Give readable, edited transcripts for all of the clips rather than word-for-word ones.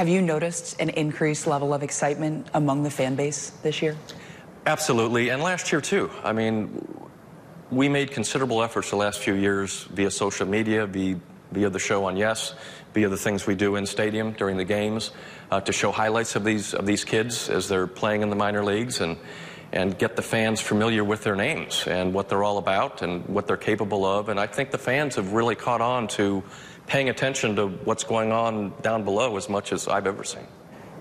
Have you noticed an increased level of excitement among the fan base this year? Absolutely, and last year too. I mean, we made considerable efforts the last few years via social media, via the show on Yes, via the things we do in stadium during the games, to show highlights of these kids as they're playing in the minor leagues and get the fans familiar with their names and what they're all about and what they're capable of. And I think the fans have really caught on to paying attention to what's going on down below as much as I've ever seen.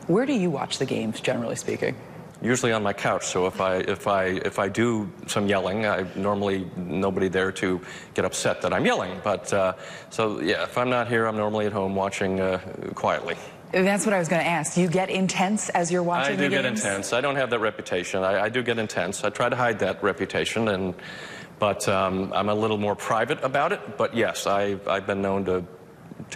Where do you watch the games, generally speaking? Usually on my couch, so if I do some yelling, I normally nobody there to get upset that I'm yelling. But so yeah, if I'm not here, I'm normally at home watching quietly. That's what I was going to ask. Do you get intense as you're watching the games? I do get intense. I don't have that reputation. I do get intense. I try to hide that reputation, but I'm a little more private about it. But yes, I've been known to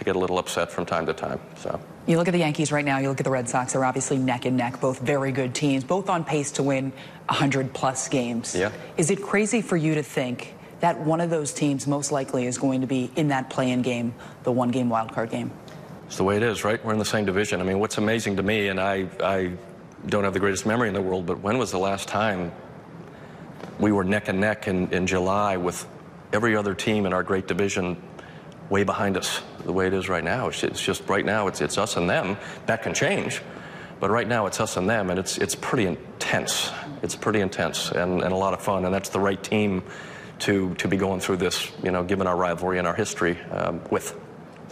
get a little upset from time to time. So. You look at the Yankees right now, you look at the Red Sox, they're obviously neck and neck, both very good teams, both on pace to win 100-plus games. Yeah. Is it crazy for you to think that one of those teams most likely is going to be in that play-in game, the one-game wildcard game? It's the way it is, right? We're in the same division. I mean, what's amazing to me, and I don't have the greatest memory in the world, but when was the last time we were neck and neck in July with every other team in our great division way behind us the way it is right now? It's just right now it's us and them. That can change, but right now it's us and them, and it's pretty intense. It's pretty intense and a lot of fun, and that's the right team to be going through this, you know, given our rivalry and our history with.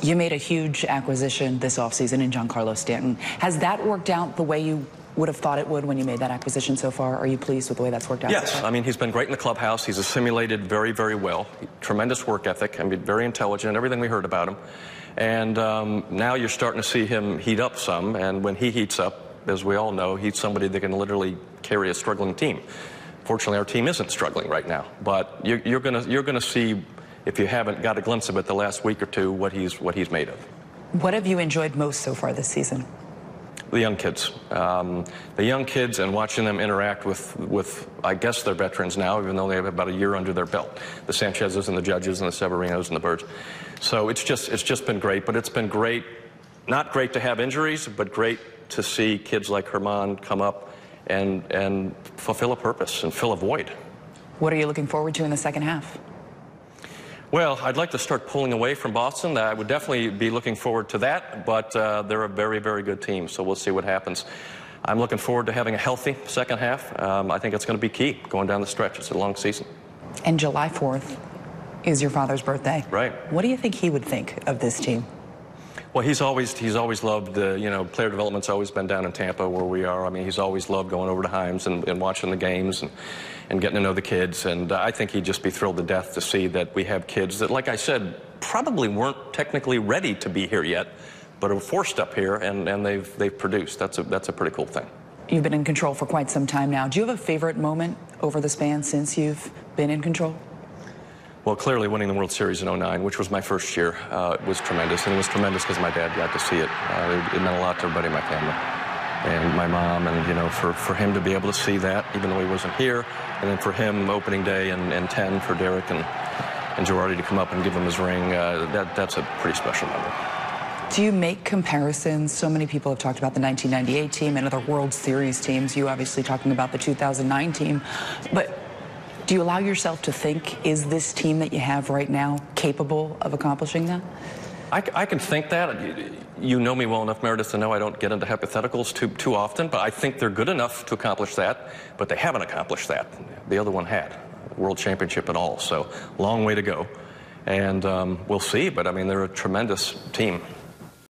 You made a huge acquisition this offseason in Giancarlo Stanton. Has that worked out the way you would have thought it would when you made that acquisition so far? Are you pleased with the way that's worked out? Yes, so far? I mean, he's been great in the clubhouse. He's assimilated very, very well. Tremendous work ethic. I mean, very intelligent, everything we heard about him. And now you're starting to see him heat up some, and when he heats up, as we all know, he's somebody that can literally carry a struggling team. Fortunately, our team isn't struggling right now, but you're gonna see, if you haven't got a glimpse of it the last week or two, what he's made of. What have you enjoyed most so far this season? The young kids. The young kids, and watching them interact with, I guess, their veterans now, even though they have about a year under their belt. The Sanchez's and the Judges and the Severinos and the Birds. So it's just been great, but it's been great, not great to have injuries, but great to see kids like Herman come up and fulfill a purpose and fill a void. What are you looking forward to in the second half? Well, I'd like to start pulling away from Boston. I would definitely be looking forward to that, but they're a very, very good team, so we'll see what happens. I'm looking forward to having a healthy second half. I think it's going to be key going down the stretch. It's a long season. And July 4th is your father's birthday. Right. What do you think he would think of this team? Well, he's always loved, you know, player development's always been down in Tampa where we are. I mean, he's always loved going over to Himes and watching the games and getting to know the kids. And I think he'd just be thrilled to death to see that we have kids that, like I said, probably weren't technically ready to be here yet, but are forced up here, and they've produced. That's a pretty cool thing. You've been in control for quite some time now. Do you have a favorite moment over the span since you've been in control? Well, clearly winning the World Series in '09, which was my first year, was tremendous. And it was tremendous because my dad got to see it. It meant a lot to everybody in my family and my mom. And, you know, for him to be able to see that, even though he wasn't here, and then for him opening day and 10 for Derek and Girardi to come up and give him his ring, that's a pretty special moment. Do you make comparisons? So many people have talked about the 1998 team and other World Series teams. You obviously talking about the 2009 team. But do you allow yourself to think, is this team that you have right now capable of accomplishing that? I can think that. You know me well enough, Meredith, to know I don't get into hypotheticals too often, but I think they're good enough to accomplish that, but they haven't accomplished that. The other one had. World Championship and all, so long way to go. And we'll see, but I mean, they're a tremendous team.